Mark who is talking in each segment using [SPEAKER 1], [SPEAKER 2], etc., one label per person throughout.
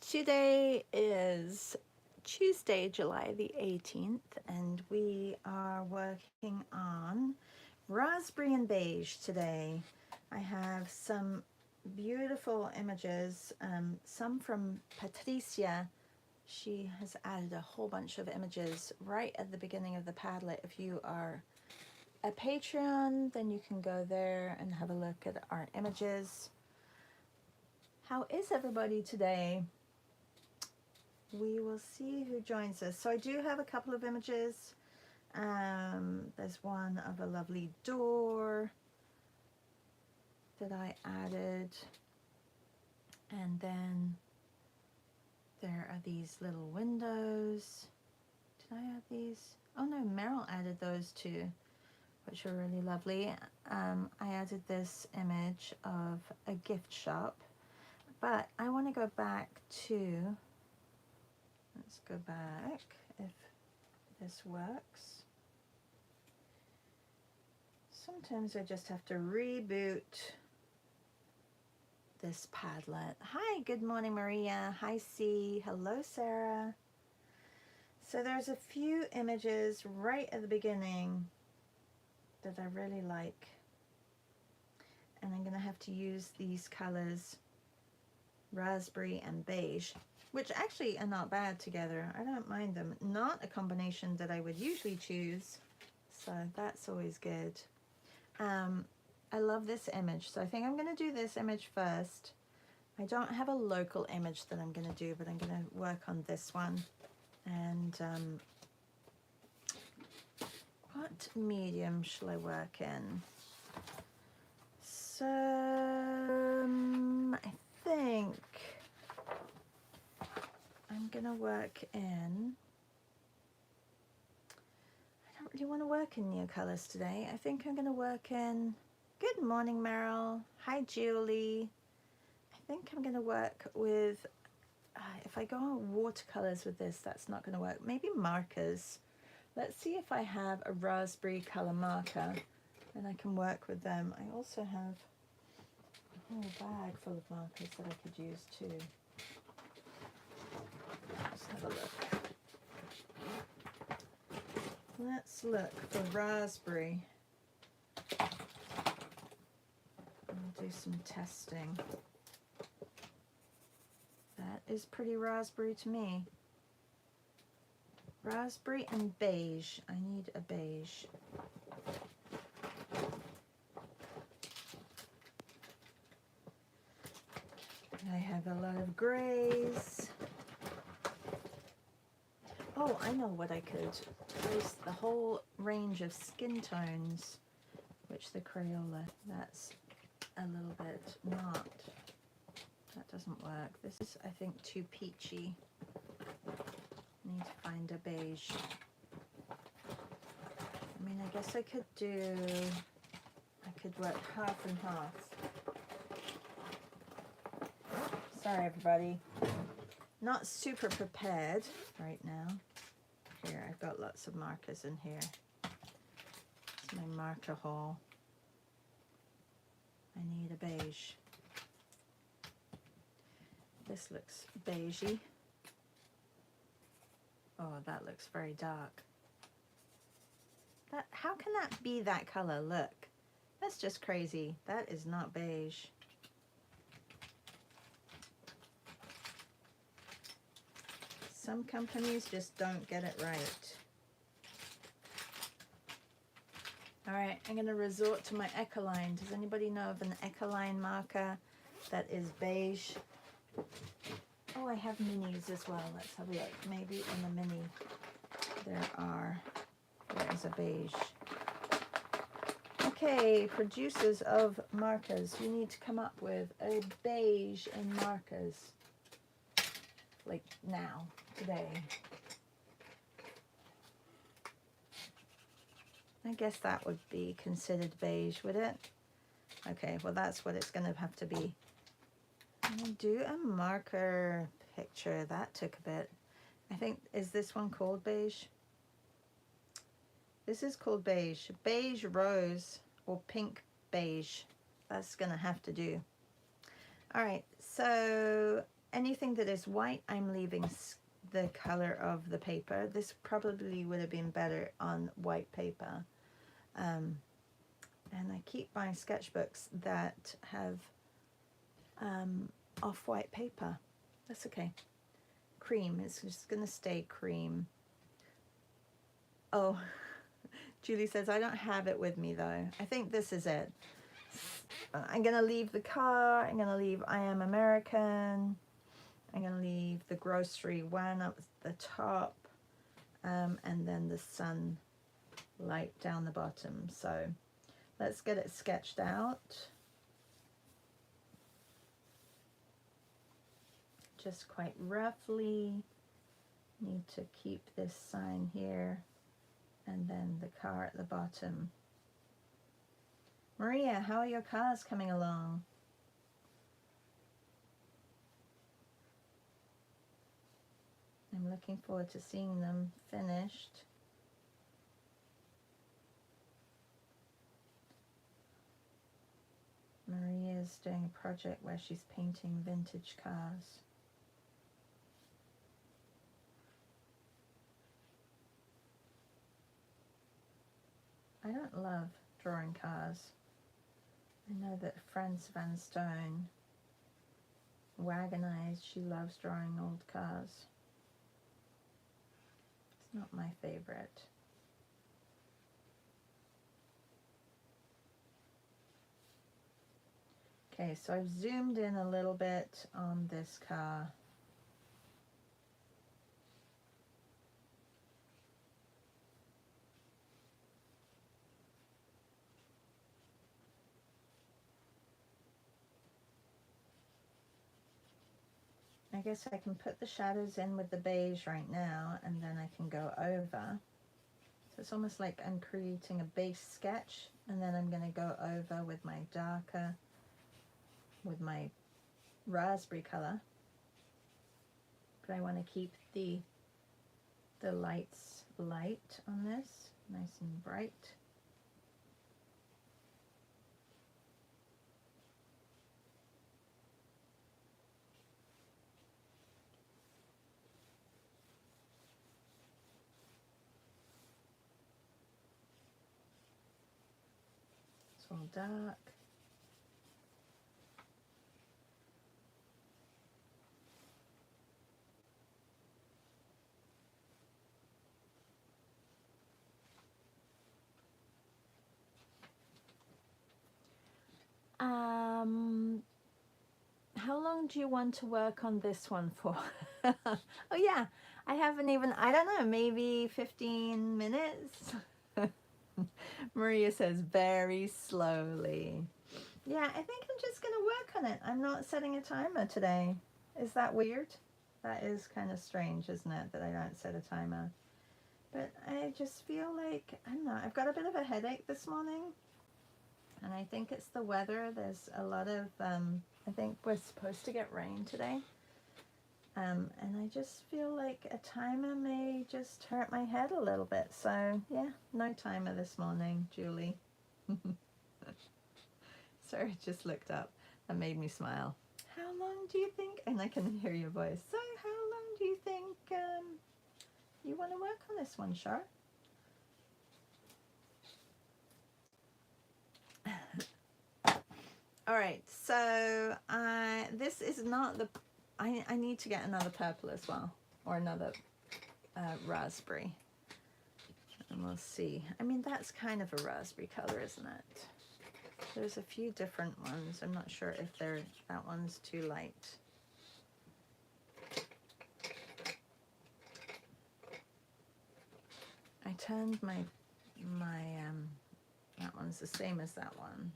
[SPEAKER 1] Today is Tuesday, July the 18th, and we are working on raspberry and beige today. I have some beautiful images, some from Patricia. She has added a whole bunch of images right at the beginning of the Padlet. If you are a Patreon, then you can go there and have a look at our images. How is everybody today? We will see who joins us. So I do have a couple of images. There's one of a lovely door that I added. And then there are these little windows. Did I add these? Oh no, Meryl added those too, which are really lovely. I added this image of a gift shop, but I want to go back to, let's go back if this works. Sometimes I just have to reboot this Padlet. Hi, good morning, Maria. Hi, C. Hello, Sarah. So there's a few images right at the beginning that I really like. And I'm going to have to use these colors, raspberry and beige, which actually are not bad together. I don't mind them. Not a combination that I would usually choose, so that's always good. I love this image, so I think I'm going to do this image first. I don't have a local image that I'm going to do, but I'm going to work on this one. And what medium shall I work in? So I think I'm going to work in, I don't really want to work in new colors today. I think I'm going to work in, good morning, Meryl. Hi, Julie. I think I'm going to work with, if I go on watercolors with this, that's not going to work. Maybe markers. Let's see if I have a raspberry color marker and I can work with them. I also have a whole bag full of markers that I could use too. Let's have a look. Let's look for raspberry. I'll do some testing. That is pretty raspberry to me. Raspberry and beige. I need a beige. I have a lot of grays. Oh, I know what I could. There's the whole range of skin tones, which the Crayola, that's a little bit not. That doesn't work. This is, I think, too peachy. Need to find a beige. I mean, I guess I could work half and half. Sorry, everybody. Not super prepared right now. Here, I've got lots of markers in here. It's my marker haul. I need a beige. This looks beigey. Oh, that looks very dark. How can that be that color? Look, that's just crazy. That is not beige. Some companies just don't get it right. All right, I'm going to resort to my Ecoline. Does anybody know of an Ecoline marker that is beige? Oh, I have minis as well. Let's have a look. Maybe in the mini there is a beige. Okay, producers of markers, you need to come up with a beige in markers. Like now, today. I guess that would be considered beige, would it? Okay, well that's what it's going to have to be. I'll do a marker picture. That took a bit. I think, is this one called beige? This is called beige. Beige rose or pink beige. That's going to have to do. All right, so anything that is white, I'm leaving the color of the paper. This probably would have been better on white paper. And I keep buying sketchbooks that have off-white paper. That's okay. Cream, it's just gonna stay cream. Oh, Julie says, I don't have it with me though. I think this is it. I'm gonna leave the car, I'm gonna leave I Am American, I'm gonna leave the grocery one up the top, and then the sun light down the bottom. So let's get it sketched out. Just quite roughly. Need to keep this sign here and then the car at the bottom. Maria, how are your cars coming along? I'm looking forward to seeing them finished. Maria's doing a project where she's painting vintage cars. I don't love drawing cars. I know that Frances Van Stone, Wagonized, she loves drawing old cars. It's not my favorite. Okay, so I've zoomed in a little bit on this car. I guess I can put the shadows in with the beige right now, and then I can go over. So it's almost like I'm creating a base sketch, and then I'm going to go over with my darker, with my raspberry color. But I want to keep the lights light on this, nice and bright. It's all dark. How long do you want to work on this one for? Oh yeah, I haven't even, I don't know, maybe 15 minutes? Maria says very slowly. Yeah, I think I'm just gonna work on it. I'm not setting a timer today. Is that weird? That is kind of strange, isn't it, that I don't set a timer? But I just feel like, I don't know, I've got a bit of a headache this morning. And I think it's the weather. There's a lot of, I think we're supposed to get rain today. And I just feel like a timer may just hurt my head a little bit. So yeah, no timer this morning, Julie. Sorry, I just looked up. That made me smile. How long do you think, and I can hear your voice. So how long do you think you want to work on this one, Char? All right, so this is not the, I need to get another purple as well, or another raspberry, and we'll see. I mean, that's kind of a raspberry color, isn't it? There's a few different ones. I'm not sure if that one's too light. I turned my that one's the same as that one.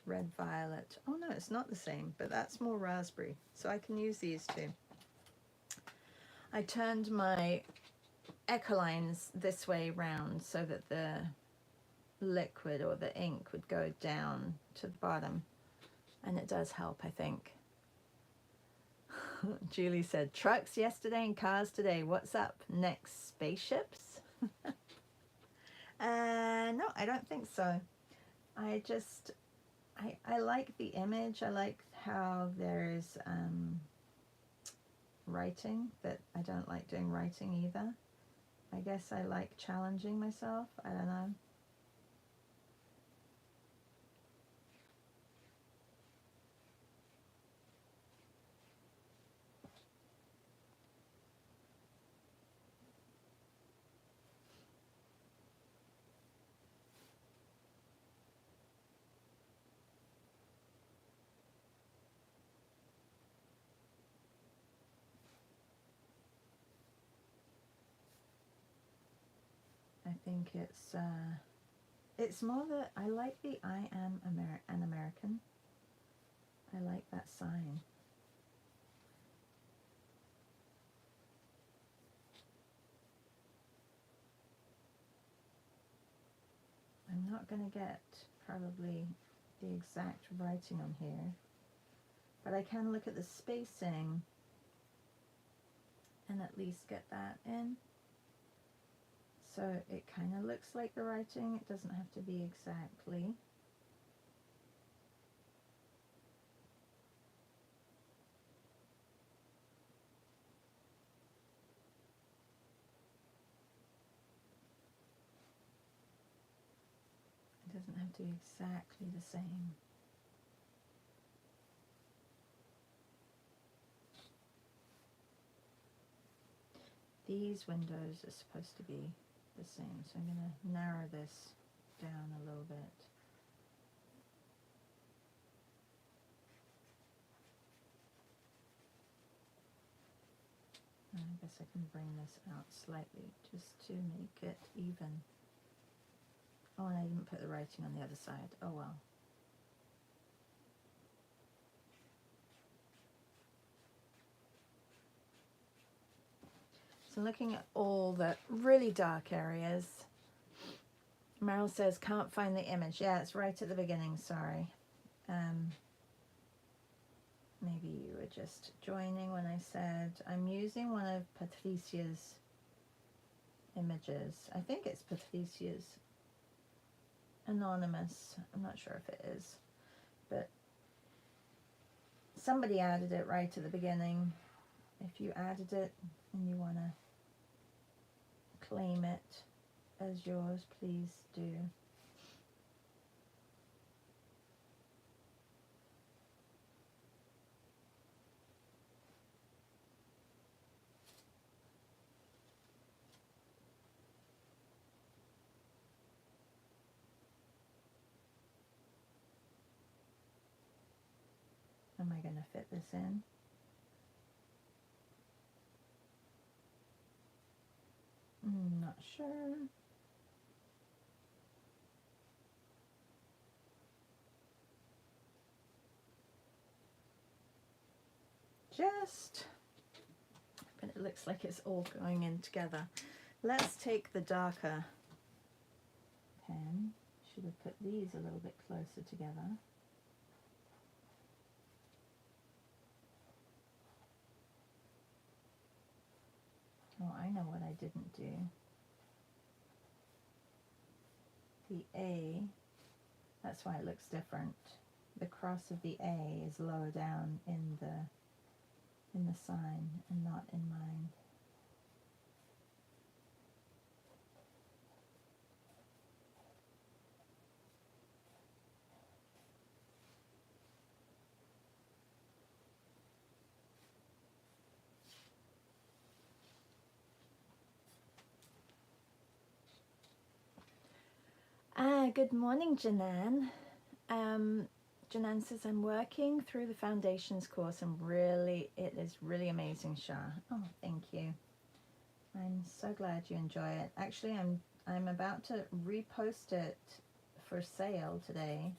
[SPEAKER 1] Red violet. Oh no, it's not the same, but that's more raspberry, so I can use these two. I turned my Echolines this way round so that the liquid or the ink would go down to the bottom, and it does help, I think. Julie said, trucks yesterday and cars today. What's up next? Spaceships? No, I don't think so. I like the image. I like how there's writing, that I don't like doing writing either. I guess I like challenging myself. I don't know. I think it's more that I like the I am an American. I like that sign. I'm not going to get probably the exact writing on here, but I can look at the spacing and at least get that in. So it kind of looks like the writing. It doesn't have to be exactly. It doesn't have to be exactly the same. These windows are supposed to be the same, so I'm going to narrow this down a little bit. I guess I can bring this out slightly just to make it even. Oh, and I didn't put the writing on the other side. Oh well. So looking at all the really dark areas, Meryl says, can't find the image. Yeah, it's right at the beginning, sorry. Maybe you were just joining when I said I'm using one of Patricia's images. I think it's Patricia's anonymous. I'm not sure if it is, but somebody added it right at the beginning. If you added it and you want to claim it as yours, please do. Am I going to fit this in? Not sure. Just, but it looks like it's all going in together. Let's take the darker pen. Should have put these a little bit closer together. Oh, I know what I didn't do. The A, that's why it looks different. The cross of the A is lower down in the sign and not in mine. Good morning, Janan. Janan says, I'm working through the foundations course and it is really amazing, Shah. Oh, thank you. I'm so glad you enjoy it. Actually, I'm about to repost it for sale today.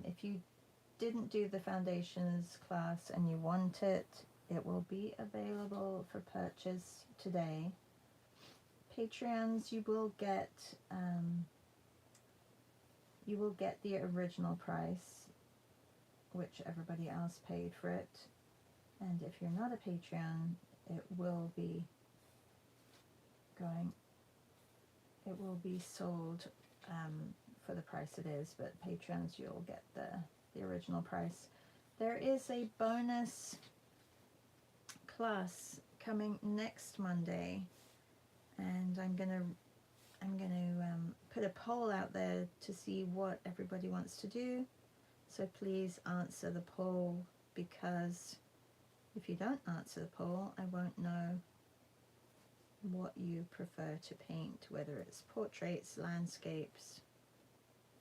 [SPEAKER 1] If you didn't do the foundations class and you want it, it will be available for purchase today. Patreons, you will get the original price, which everybody else paid for it. And if you're not a Patreon, it will be sold for the price it is, but Patreons, you'll get the original price. There is a bonus class coming next Monday, and I'm gonna put a poll out there to see what everybody wants to do. So please answer the poll, because if you don't answer the poll, I won't know what you prefer to paint, whether it's portraits, landscapes,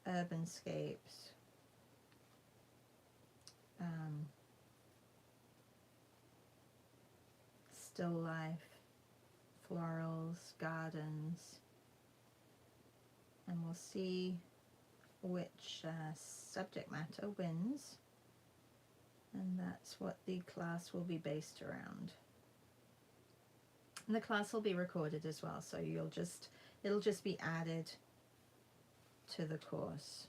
[SPEAKER 1] urbanscapes, still life, florals, gardens, and we'll see which subject matter wins, and that's what the class will be based around. And the class will be recorded as well, so it'll just be added to the course.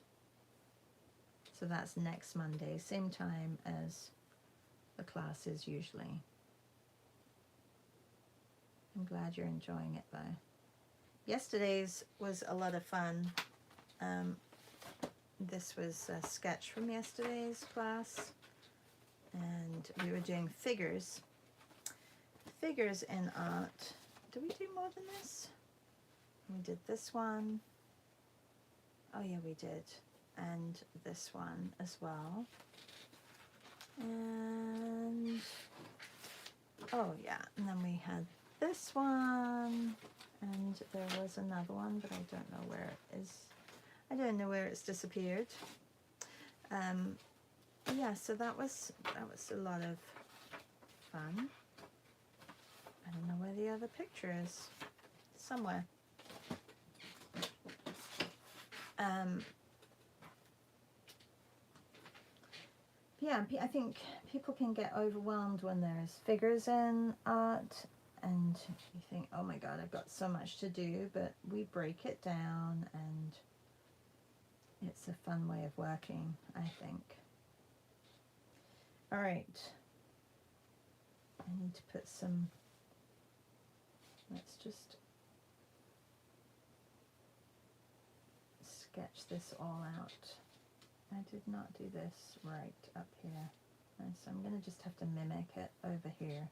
[SPEAKER 1] So that's next Monday, same time as the class is usually. I'm glad you're enjoying it though. Yesterday's was a lot of fun. This was a sketch from yesterday's class, and we were doing figures in art. Did we do more than this? We did this one. Oh yeah, we did. And this one as well. And oh yeah, and then we had this one, and there was another one, but I don't know where it is. I don't know where it's disappeared. Yeah, so that was a lot of fun. I don't know where the other picture is. Somewhere. Yeah, I think people can get overwhelmed when there's figures in art, and you think, oh my god, I've got so much to do, but we break it down, and it's a fun way of working, I think. All right. I need to put some, let's just sketch this all out. I did not do this right up here, and so I'm going to just have to mimic it over here.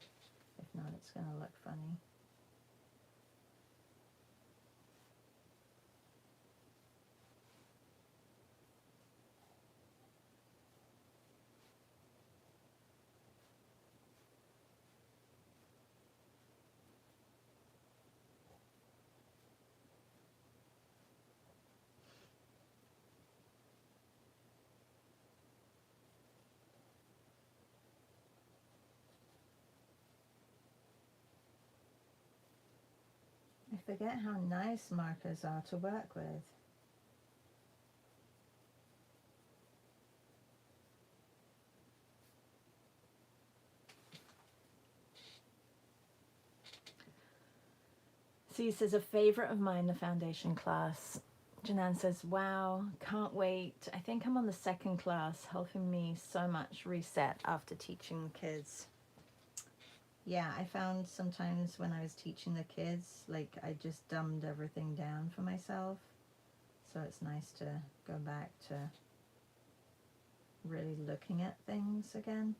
[SPEAKER 1] If not, it's going to look funny. I forget how nice markers are to work with. See, says a favorite of mine, the foundation class. Janan says, wow, can't wait. I think I'm on the second class, helping me so much reset after teaching kids. Yeah, I found sometimes when I was teaching the kids, like I just dumbed everything down for myself. So it's nice to go back to really looking at things again.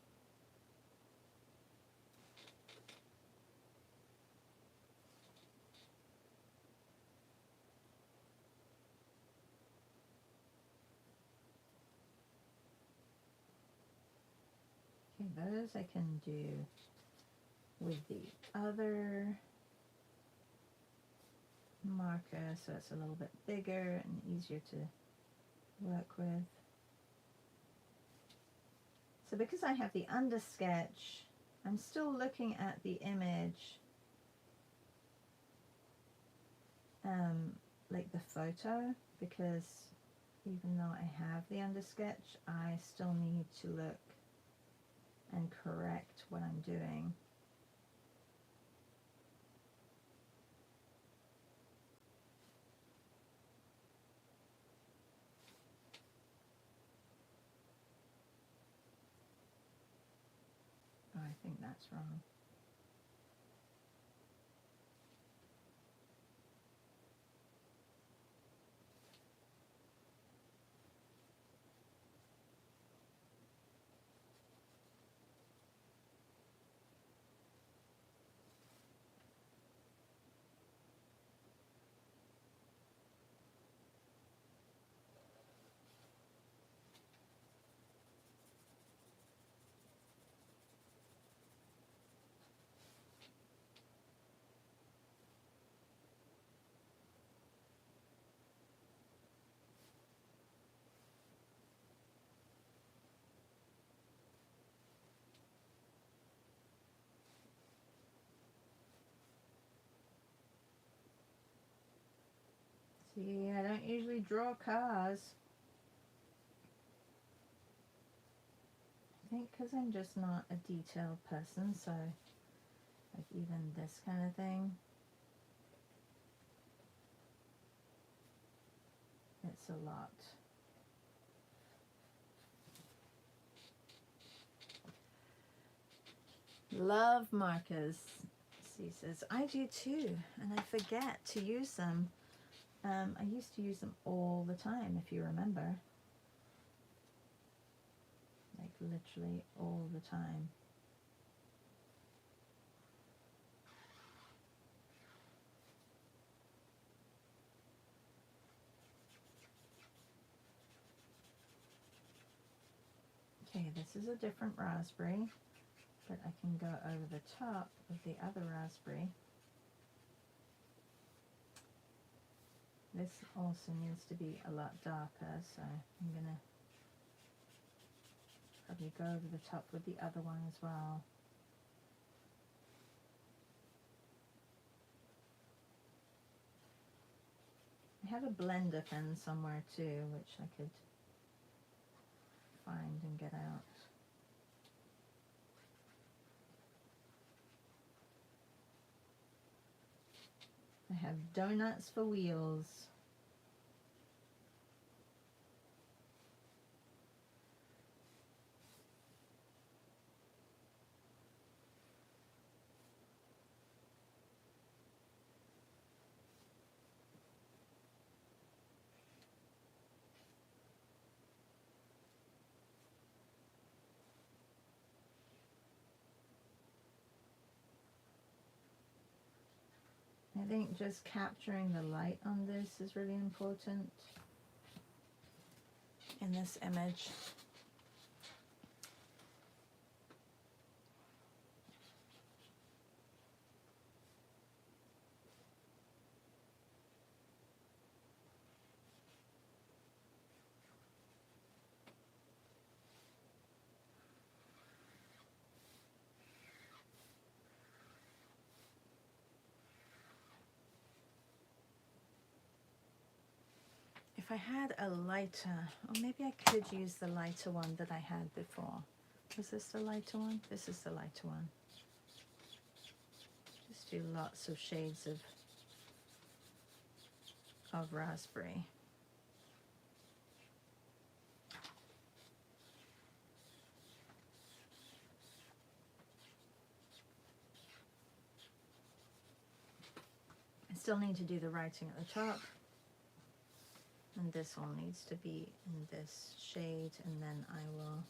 [SPEAKER 1] Okay, those I can do with the other marker, so it's a little bit bigger and easier to work with. So because I have the under sketch, I'm still looking at the image, like the photo, because even though I have the under sketch, I still need to look and correct what I'm doing. Oh, I think that's wrong. See, I don't usually draw cars. I think because I'm just not a detailed person, so like even this kind of thing, it's a lot. Love markers. C says, I do too, and I forget to use them. I used to use them all the time, if you remember. Like literally all the time. Okay, this is a different raspberry, but I can go over the top of the other raspberry. This also needs to be a lot darker, so I'm going to probably go over the top with the other one as well. I have a blender pen somewhere too, which I could find and get out. I have donuts for wheels. I think just capturing the light on this is really important in this image. If I had a lighter, or maybe I could use the lighter one that I had before. Was this the lighter one? This is the lighter one. Just do lots of shades of raspberry. I still need to do the writing at the top. And this one needs to be in this shade, and then I will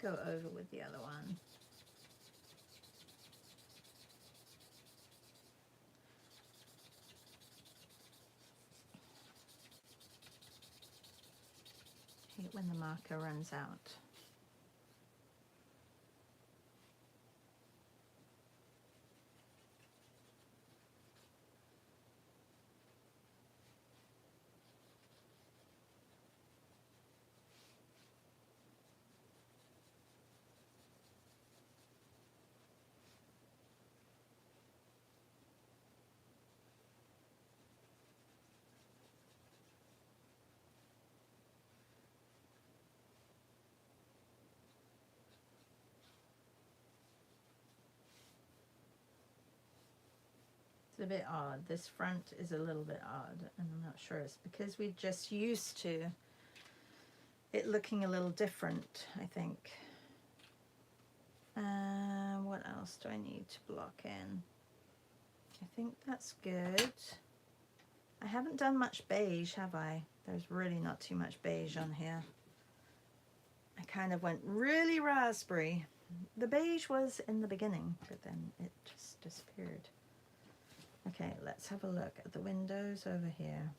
[SPEAKER 1] go over with the other one. I hate when the marker runs out. It's a bit odd. This front is a little bit odd, and I'm not sure it's because we're just used to it looking a little different, I think. What else do I need to block in? I think that's good. I haven't done much beige, have I? There's really not too much beige on here. I kind of went really raspberry. The beige was in the beginning, but then it just disappeared. Okay, let's have a look at the windows over here.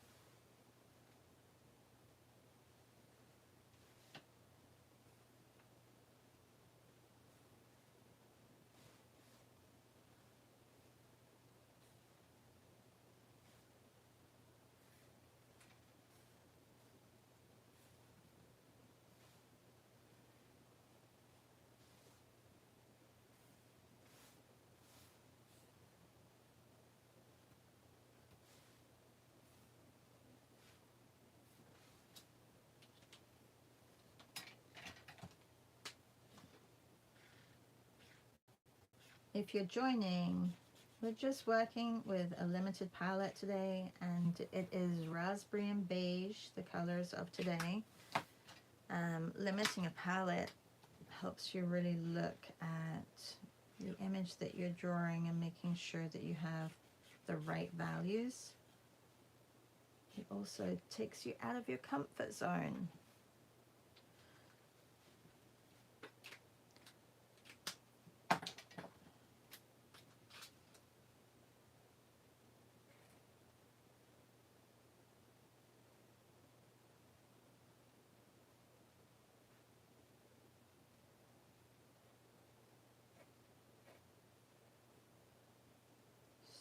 [SPEAKER 1] if you're joining, we're just working with a limited palette today, and it is raspberry and beige, the colors of today. Limiting a palette helps you really look at the image that you're drawing and making sure that you have the right values. It also takes you out of your comfort zone.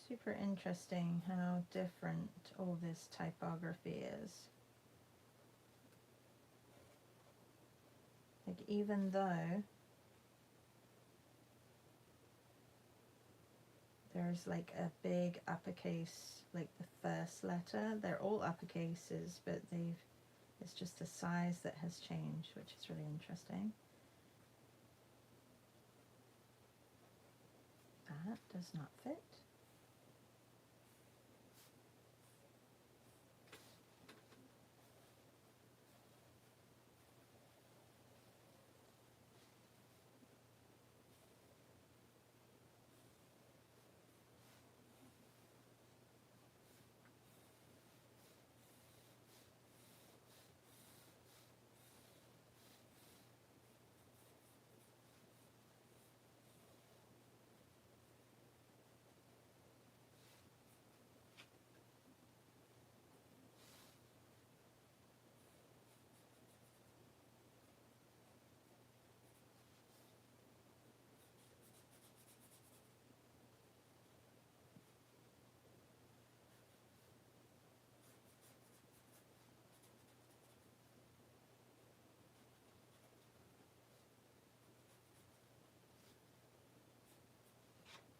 [SPEAKER 1] Super interesting how different all this typography is. Like, even though there's like a big uppercase, like the first letter, they're all uppercases, but it's just the size that has changed, which is really interesting. That does not fit.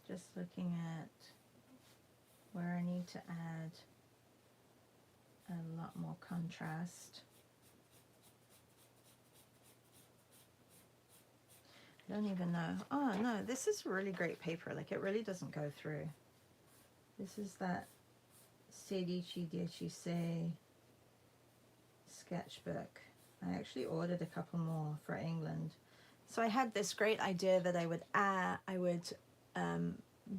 [SPEAKER 1] Just looking at where I need to add a lot more contrast. I don't even know. Oh no, this is really great paper. Like, it really doesn't go through. This is that Sedici Dieci sketchbook. I actually ordered a couple more for England. So I had this great idea that I would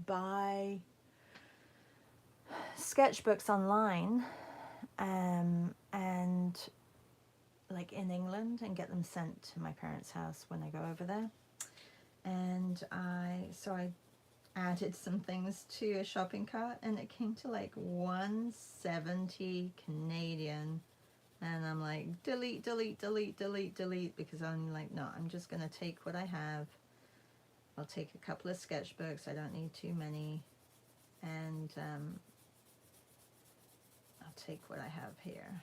[SPEAKER 1] buy sketchbooks online and like in England, and get them sent to my parents' house when I go over there. And I added some things to a shopping cart, and it came to like 170 Canadian. And I'm like, delete, delete, delete, delete, delete, because I'm like, no, I'm just going to take what I have. I'll take a couple of sketchbooks. I don't need too many. And I'll take what I have here.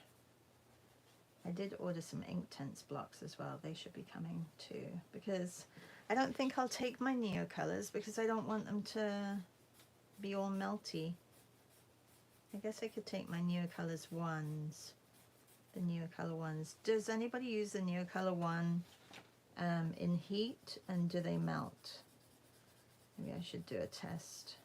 [SPEAKER 1] I did order some Inktense blocks as well. They should be coming too, because I don't think I'll take my Neo colors because I don't want them to be all melty. I guess I could take my Neo colors ones. The Neocolor ones. Does anybody use the Neocolor one in heat, and do they melt? Maybe I should do a test.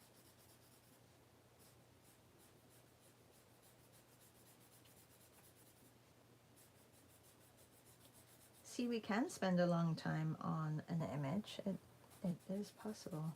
[SPEAKER 1] See, we can spend a long time on an image. It is possible.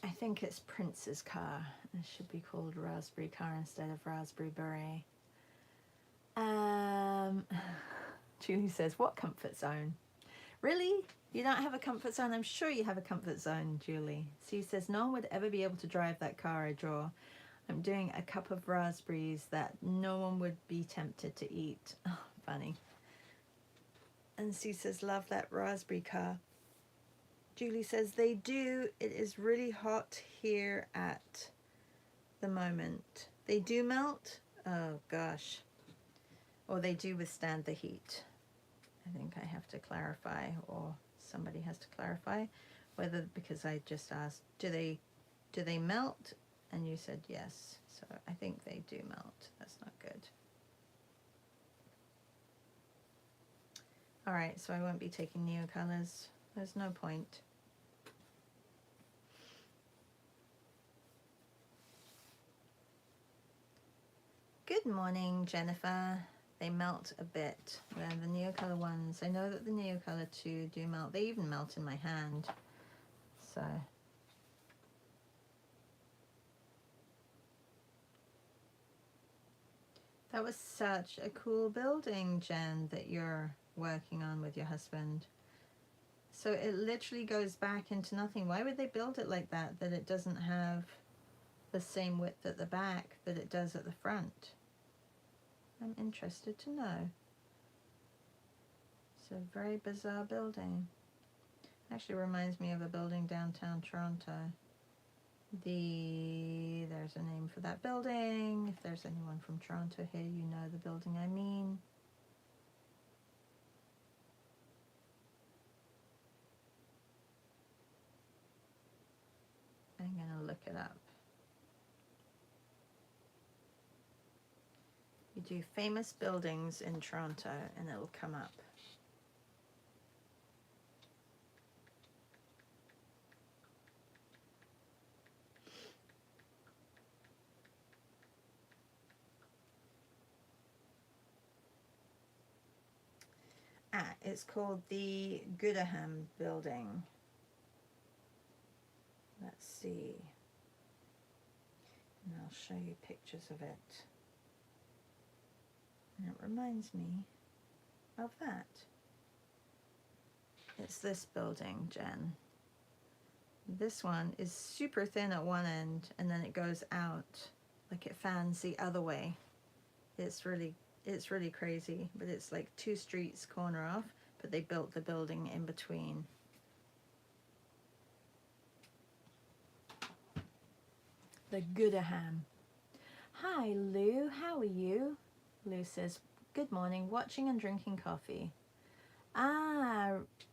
[SPEAKER 1] I think it's Prince's car. It should be called Raspberry Car instead of Raspberry Beret. Julie says, what comfort zone? Really? You don't have a comfort zone? I'm sure you have a comfort zone, Julie. Sue says, no one would ever be able to drive that car I draw. I'm doing a cup of raspberries that no one would be tempted to eat. Oh, funny. And Sue says, love that raspberry car. Julie says, they do. It is really hot here at the moment. They do melt? Oh, gosh. Or they do withstand the heat. I think I have to clarify, or somebody has to clarify, whether, because I just asked, do they do they melt? And you said yes. So I think they do melt. That's not good. All right, so I won't be taking neo colors. There's no point. Good morning, Jennifer. They melt a bit. They're the Neocolor ones. I know that the Neocolor 2 do melt. They even melt in my hand. So that was such a cool building, Jen, that you're working on with your husband. So it literally goes back into nothing. Why would they build it like that, that it doesn't have the same width at the back that it does at the front? I'm interested to know. It's a very bizarre building. Actually reminds me of a building downtown Toronto. There's a name for that building. If there's anyone from Toronto here, you know the building I mean. I'm gonna look it up. You do famous buildings in Toronto and it'll come up. It's called the Goodaham Building. Let's see. And I'll show you pictures of it. And it reminds me of that. It's this building, Jen. This one is super thin at one end and then it goes out like it fans the other way. It's really crazy, but it's like 2 streets corner off, but they built the building in between. The Goodaham. Hi Lou, how are you? Lou says, good morning, watching and drinking coffee.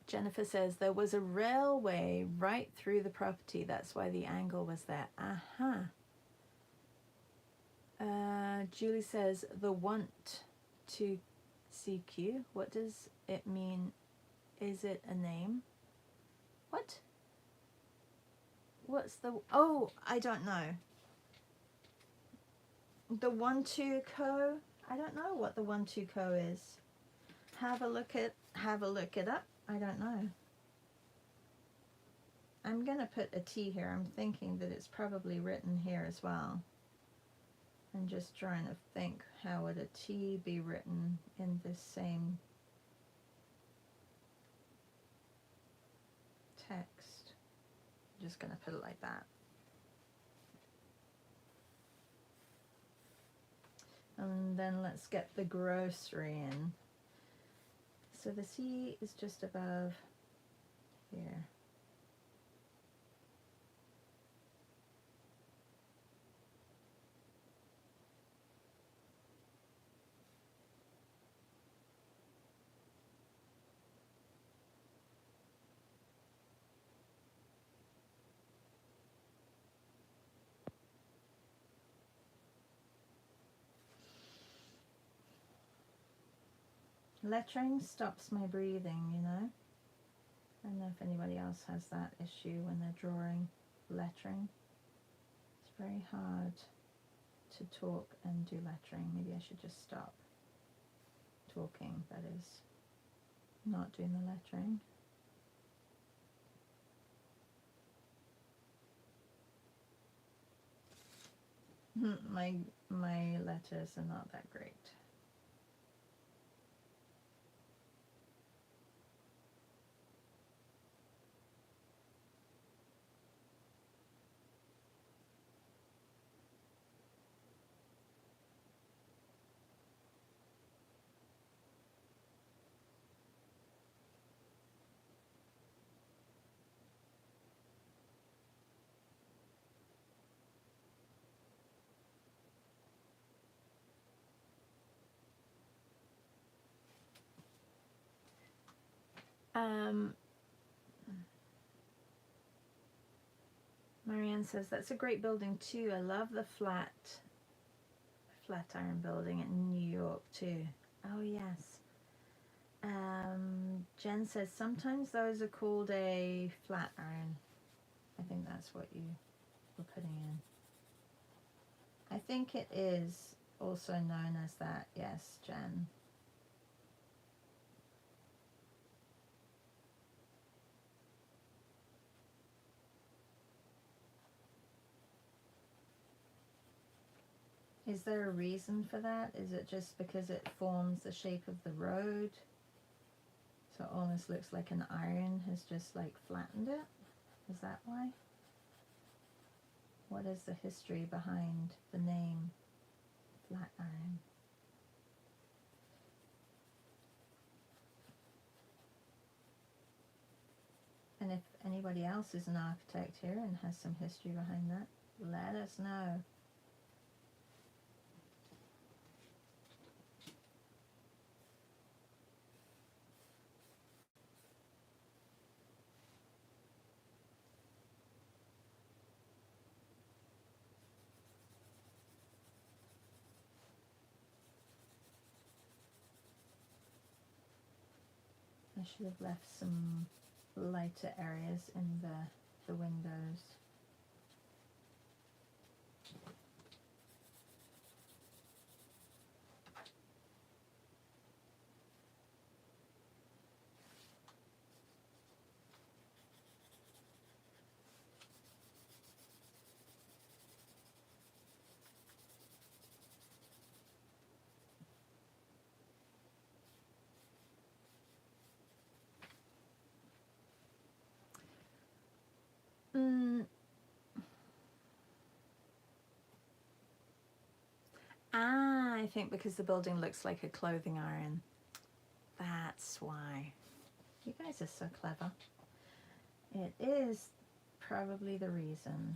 [SPEAKER 1] Jennifer says there was a railway right through the property. That's why the angle was there. Julie says the want to CQ. What does it mean? Is it a name? What? What's the... Oh, I don't know. The 1-2 co? I don't know what the 1-2 co is. Have a look it up. I don't know. I'm gonna put a T here. I'm thinking that it's probably written here as well. I'm just trying to think, how would a T be written in this same text? I'm just gonna put it like that. And then let's get the grocery in. So the C is just above here. Lettering stops my breathing, you know. I don't know if anybody else has that issue when they're drawing lettering. It's very hard to talk and do lettering. Maybe I should just stop talking, that is, not doing the lettering. My letters are not that great. Marianne says, that's a great building too. I love the Flatiron building in New York too. Oh yes. Jen says, sometimes those are called a Flatiron. I think that's what you were putting in. I think it is also known as that. Yes, Jen. Is there a reason for that? Is it just because it forms the shape of the road? So it almost looks like an iron has just like flattened it? Is that why? What is the history behind the name Flatiron? And if anybody else is an architect here and has some history behind that, let us know. I should have left some lighter areas in the windows. I think because the building looks like a clothing iron. That's why. You guys are so clever. It is probably the reason.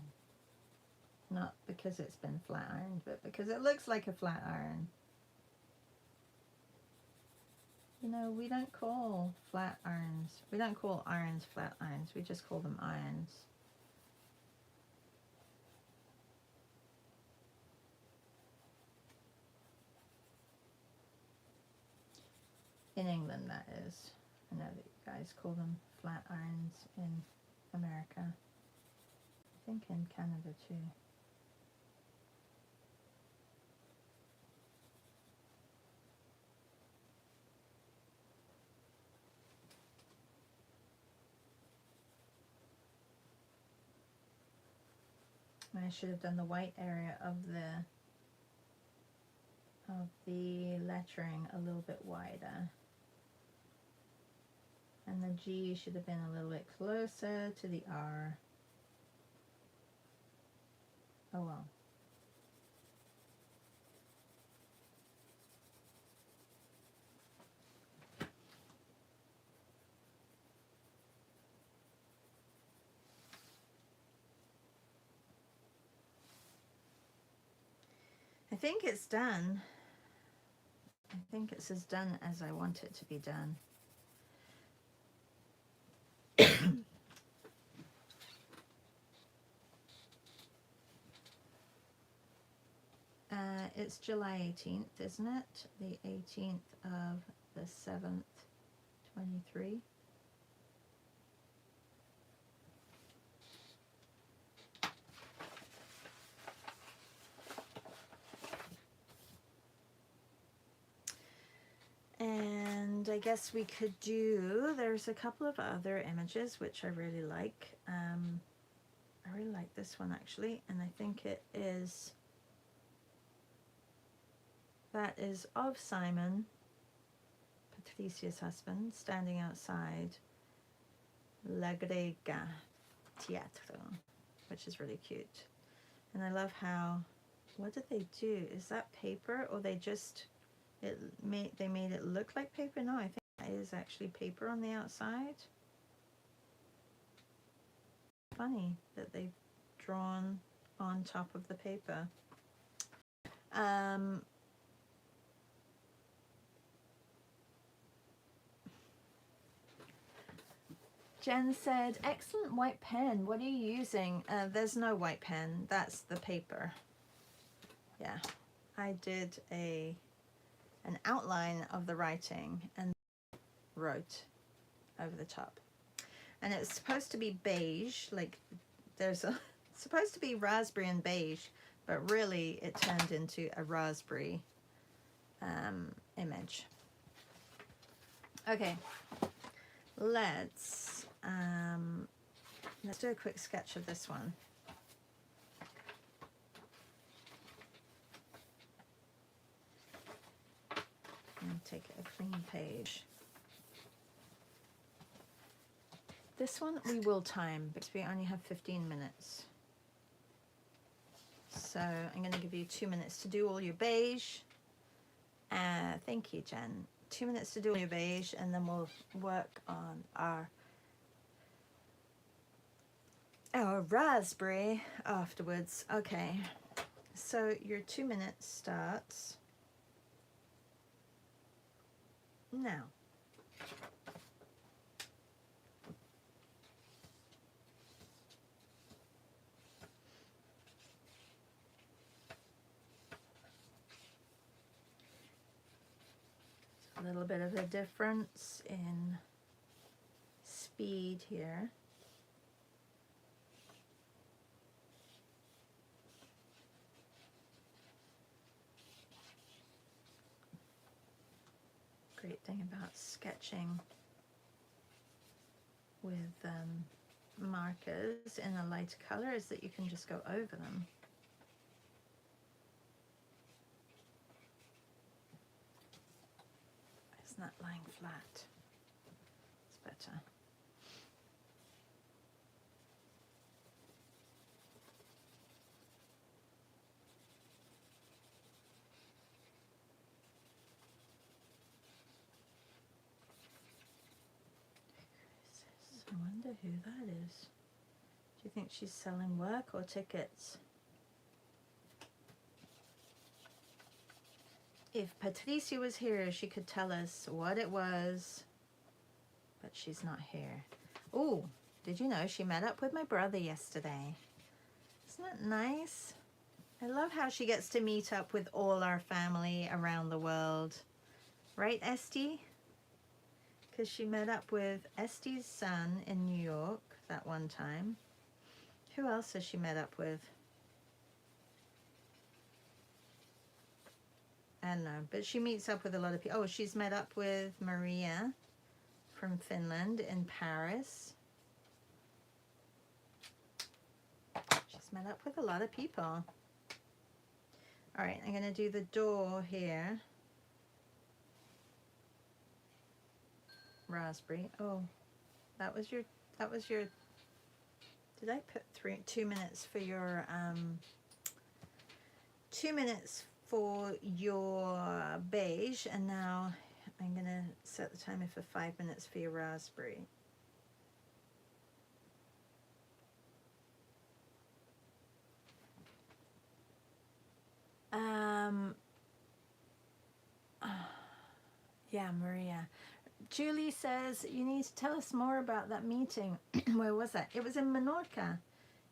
[SPEAKER 1] Not because it's been flat ironed, but because it looks like a flat iron. You know, we don't call flat irons, we don't call irons flat irons, we just call them irons. In England, that is. I know that you guys call them flat irons in America. I think in Canada too. I should have done the white area of the lettering a little bit wider. And the G should have been a little bit closer to the R. Oh well. I think it's done. I think it's as done as I want it to be done. It's July 18th, isn't it? The 18th of the 7th, 23. And I guess we could do, there's a couple of other images which I really like. I really like this one actually, and I think it is, that is of Simon, Patricia's husband, standing outside La Grega Teatro, which is really cute. And I love how, what did they do? Is that paper, or they just, they made it look like paper? No, I think that is actually paper on the outside. Funny that they've drawn on top of the paper. Jen said, excellent white pen. What are you using? There's no white pen. That's the paper. Yeah, I did an outline of the writing and wrote over the top. And it's supposed to be beige, like there's a it's supposed to be raspberry and beige, but really it turned into a raspberry image. Okay, let's do a quick sketch of this one. And take a clean page. This one we will time because we only have 15 minutes. So I'm going to give you 2 minutes to do all your beige. Thank you, Jen. 2 minutes to do all your beige, and then we'll work on our raspberry afterwards. Okay, so your 2 minutes starts now. A little bit of a difference in speed here. Great thing about sketching with markers in a light color is that you can just go over them. It's not lying flat. It's better. I wonder who that is. Do you think she's selling work or tickets? If Patricia was here, she could tell us what it was, but she's not here. Oh, did you know she met up with my brother yesterday? Isn't that nice? I love how she gets to meet up with all our family around the world. Right, Esty? Because she met up with Esty's son in New York that one time. Who else has she met up with? I don't know, but she meets up with a lot of people. Oh, she's met up with Maria from Finland in Paris. She's met up with a lot of people. All right, I'm going to do the door here. Raspberry. Oh, that was your, did I put 2 minutes for your, 2 minutes for your beige, and now I'm gonna set the timer for 5 minutes for your raspberry. Yeah, Maria. Julie says, you need to tell us more about that meeting. Where was that? It was in Menorca,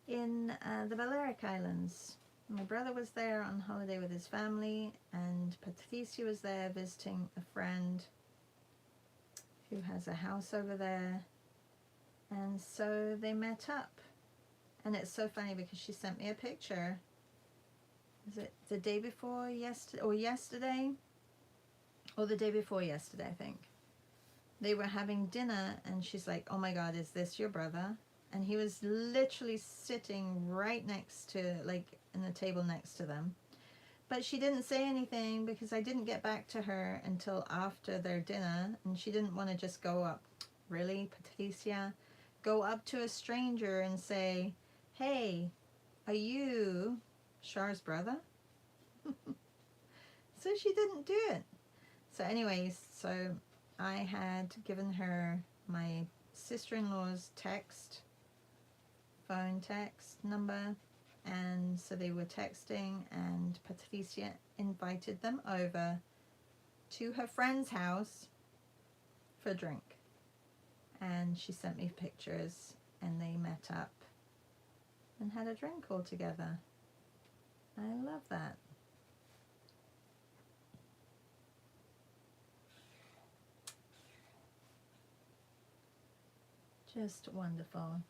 [SPEAKER 1] in the Balearic Islands. My brother was there on holiday with his family, and Patricia was there visiting a friend who has a house over there. And so they met up. And it's so funny because she sent me a picture. Is it the day before yesterday, or yesterday? Or the day before yesterday, I think. They were having dinner, and she's like, oh my God, is this your brother? And he was literally sitting right next to, like, in the table next to them. But she didn't say anything because I didn't get back to her until after their dinner, and she didn't want to just go up. Really, Patricia? Go up to a stranger and say, hey, are you Char's brother? So she didn't do it. So anyways, so I had given her my sister-in-law's phone text number, and so they were texting, and Patricia invited them over to her friend's house for a drink. and she sent me pictures, and they met up and had a drink all together. I love that. Just wonderful.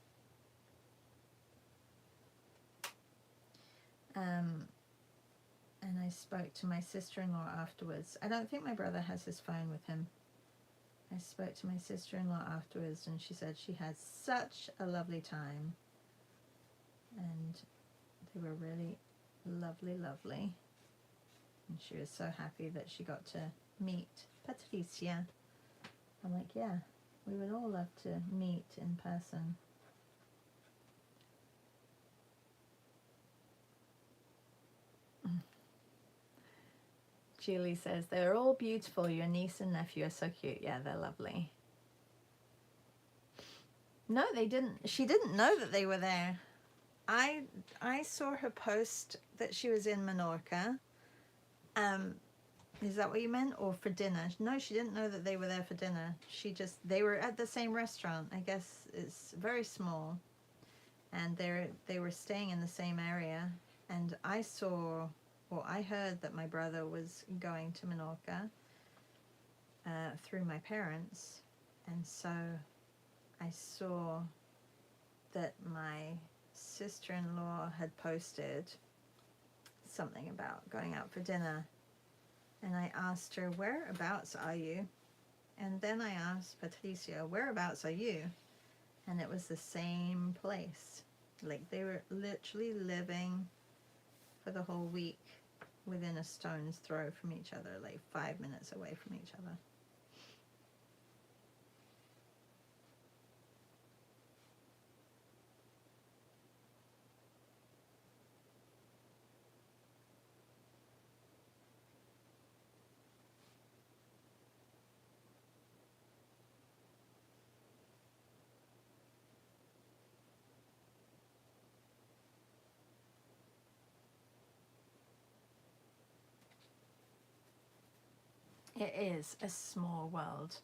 [SPEAKER 1] And I spoke to my sister-in-law afterwards. I don't think my brother has his phone with him. I spoke to my sister-in-law afterwards, and she said she had such a lovely time. And they were really lovely, lovely. And she was so happy that she got to meet Patricia. I'm like, yeah, we would all love to meet in person. Julie says, they're all beautiful. Your niece and nephew are so cute. Yeah, they're lovely. No, they didn't. She didn't know that they were there. I saw her post that she was in Menorca. Is that what you meant? Or for dinner? No, she didn't know that they were there for dinner. They were at the same restaurant. I guess it's very small. And they were staying in the same area. And I heard that my brother was going to Menorca through my parents. And so I saw that my sister-in-law had posted something about going out for dinner. And I asked her, whereabouts are you? And then I asked Patricia, whereabouts are you? And it was the same place. Like, they were literally living for the whole week within a stone's throw from each other, like 5 minutes away from each other. It is a small world.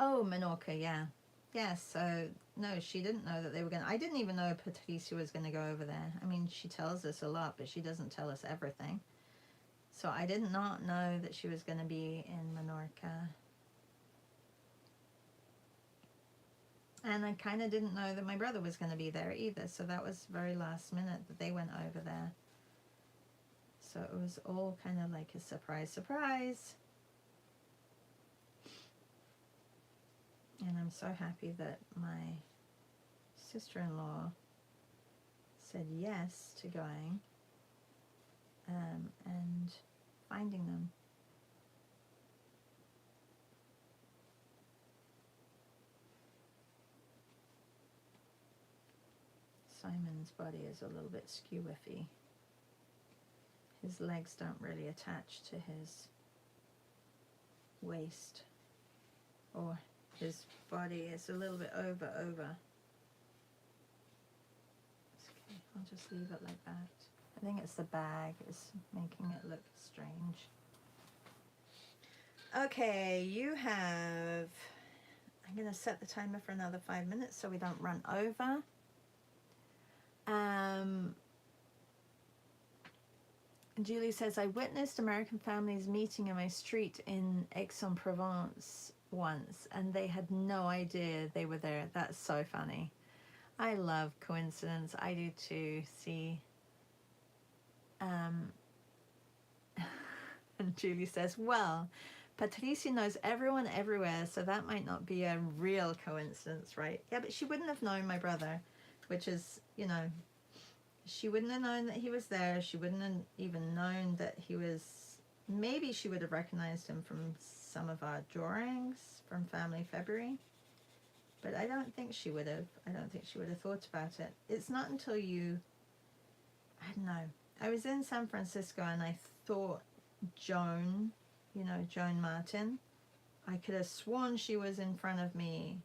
[SPEAKER 1] Oh, Menorca, yeah. Yeah, so, no, she didn't know that they were going to... I didn't even know Patricia was going to go over there. I mean, she tells us a lot, but she doesn't tell us everything. So I did not know that she was going to be in Menorca. And I kind of didn't know that my brother was going to be there either. So that was very last minute that they went over there. So it was all kind of like a surprise, surprise. And I'm so happy that my sister-in-law said yes to going and finding them. Simon's body is a little bit skew-iffy. His legs don't really attach to his waist, or his body is a little bit over. It's okay, I'll just leave it like that. I think it's the bag is making it look strange. Okay, you have... I'm going to set the timer for another 5 minutes so we don't run over. Julie says, I witnessed American families meeting in my street in Aix-en-Provence once, and they had no idea they were there. That's so funny. I love coincidence. I do too. See. And Julie says, well, Patricia knows everyone everywhere, so that might not be a real coincidence, right? Yeah, but she wouldn't have known my brother, which is, you know, she wouldn't have known that he was there. She wouldn't have even known that he was... Maybe she would have recognized him from some of our drawings from Family February. But I don't think she would have. I don't think she would have thought about it. It's not until you... I don't know. I was in San Francisco and I thought Joan, you know, Joan Martin. I could have sworn she was in front of me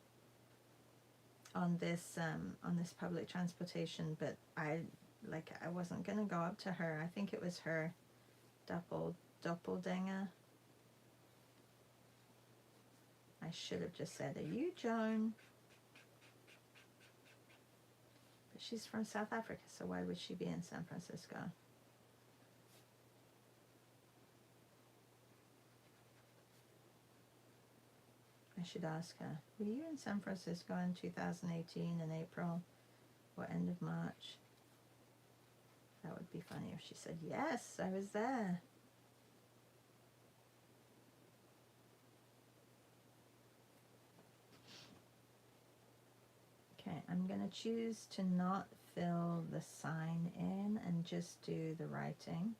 [SPEAKER 1] on this public transportation, but I wasn't gonna go up to her. I think it was her doppelganger. I should have just said, are you Joan? But she's from South Africa, so why would she be in San Francisco? I should ask her, were you in San Francisco in 2018 in April or end of March? That would be funny if she said, yes, I was there. Okay, I'm going to choose to not fill the sign in and just do the writing.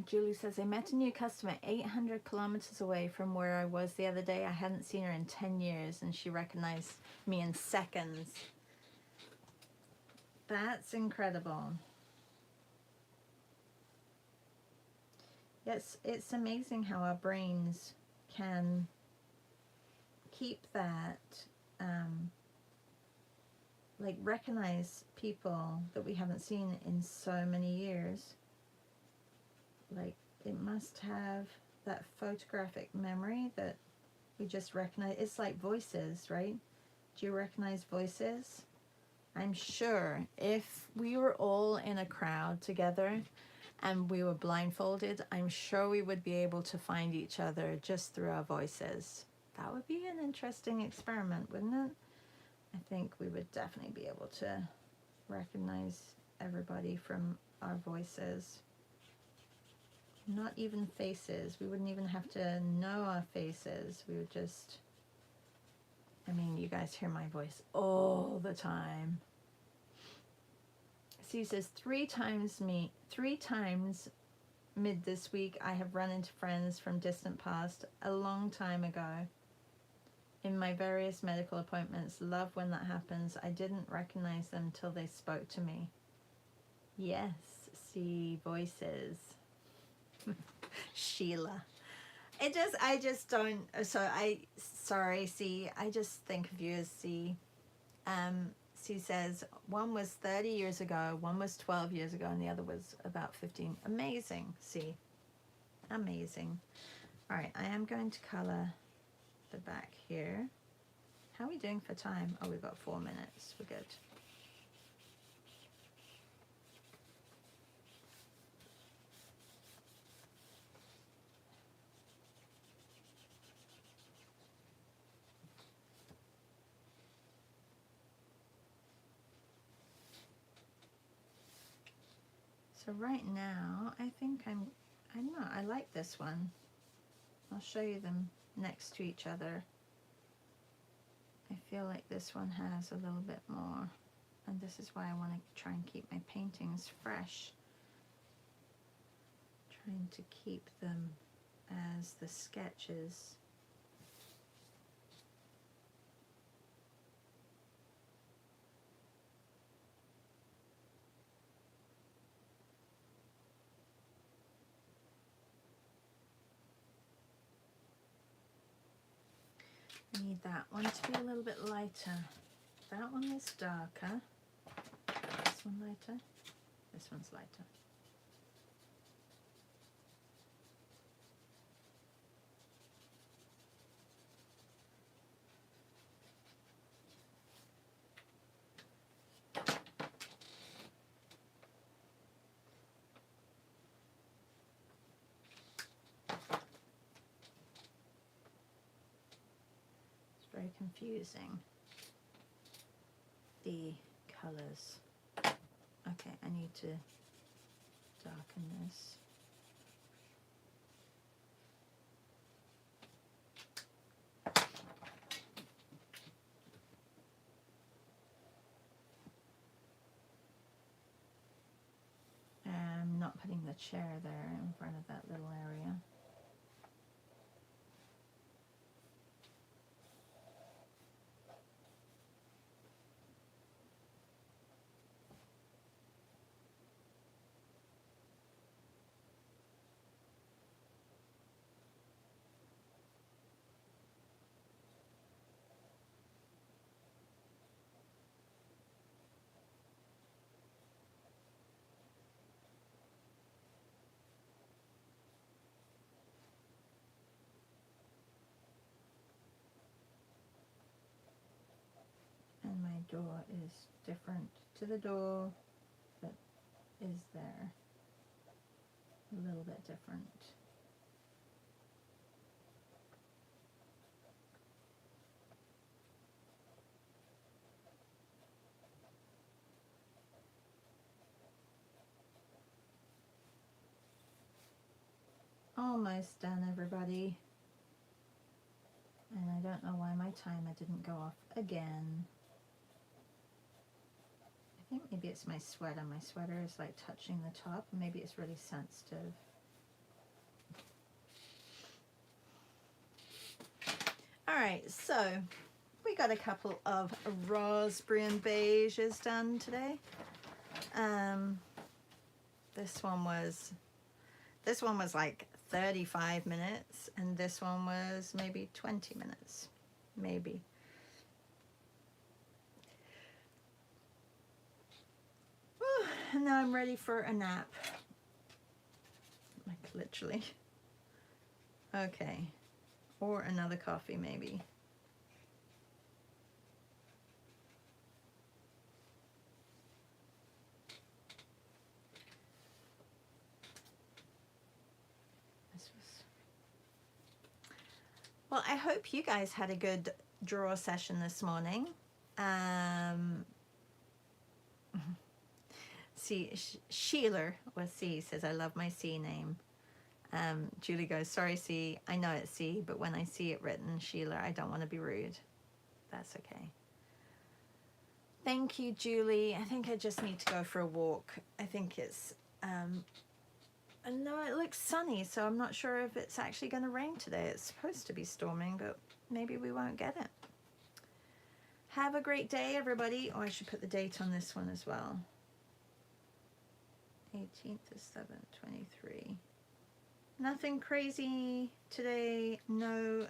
[SPEAKER 1] Julie says, I met a new customer 800 kilometers away from where I was the other day. I hadn't seen her in 10 years and she recognized me in seconds. That's incredible. Yes, it's amazing how our brains can keep that, like recognize people that we haven't seen in so many years. Like it must have that photographic memory that we just recognize. It's like voices, right? Do you recognize voices? I'm sure if we were all in a crowd together and we were blindfolded, I'm sure we would be able to find each other just through our voices. That would be an interesting experiment, wouldn't it? I think we would definitely be able to recognize everybody from our voices. Not even faces. We wouldn't even have to know our faces. We would just, I mean, you guys hear my voice all the time. Sue says, three times mid this week I have run into friends from distant past a long time ago in my various medical appointments. Love when that happens. I didn't recognize them till they spoke to me. Yes, see voices. Sheila. I just don't, sorry, C, I just think of you as C. C says, one was 30 years ago, one was 12 years ago, and the other was about 15. Amazing, C. Amazing. All right, I am going to color the back here. How are we doing for time? Oh, we've got 4 minutes. We're good. So right now, I think I don't know, I like this one. I'll show you them next to each other. I feel like this one has a little bit more, and this is why I want to try and keep my paintings fresh. Trying to keep them as the sketches. I need that one to be a little bit lighter. That one is darker. This one lighter. This one's lighter. confusing, the colors. Okay, I need to darken this. I'm not putting the chair there in front of that little area. And my door is different to the door that is there. A little bit different. Almost done, everybody. And I don't know why my timer didn't go off again. I think maybe it's my sweater. My sweater is like touching the top. Maybe it's really sensitive. All right, so we got a couple of raspberry and beiges done today. This one was like 35 minutes, and this one was maybe 20 minutes, maybe. Whew, and now I'm ready for a nap, like literally. Okay, or another coffee maybe. Well, I hope you guys had a good draw session this morning. See, Sheila, or C, says, I love my C name. Julie goes, sorry, C, I know it's C, but when I see it written, Sheila, I don't want to be rude. That's okay. Thank you, Julie. I think I just need to go for a walk. I think it's, I know it looks sunny, so I'm not sure if it's actually going to rain today. It's supposed to be storming, but maybe we won't get it. Have a great day, everybody. Oh, I should put the date on this one as well. 18th of 7/23. Nothing crazy today. No,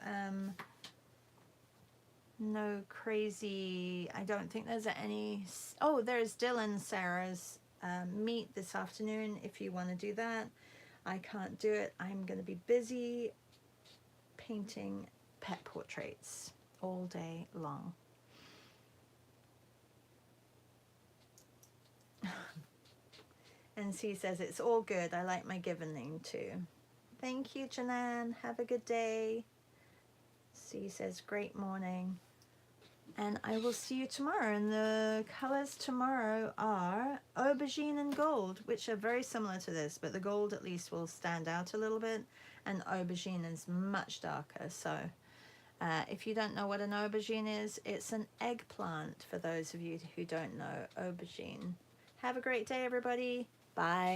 [SPEAKER 1] no crazy. I don't think there's any. Oh, there's Dylan Sarah's meet this afternoon if you want to do that. I can't do it. I'm going to be busy painting pet portraits all day long. And C says, it's all good. I like my given name too. Thank you, Janan. Have a good day. C says, great morning. And I will see you tomorrow. And the colors tomorrow are aubergine and gold, which are very similar to this, but the gold at least will stand out a little bit, and aubergine is much darker. So if you don't know what an aubergine is, it's an eggplant for those of you who don't know aubergine. Have a great day, everybody. Bye.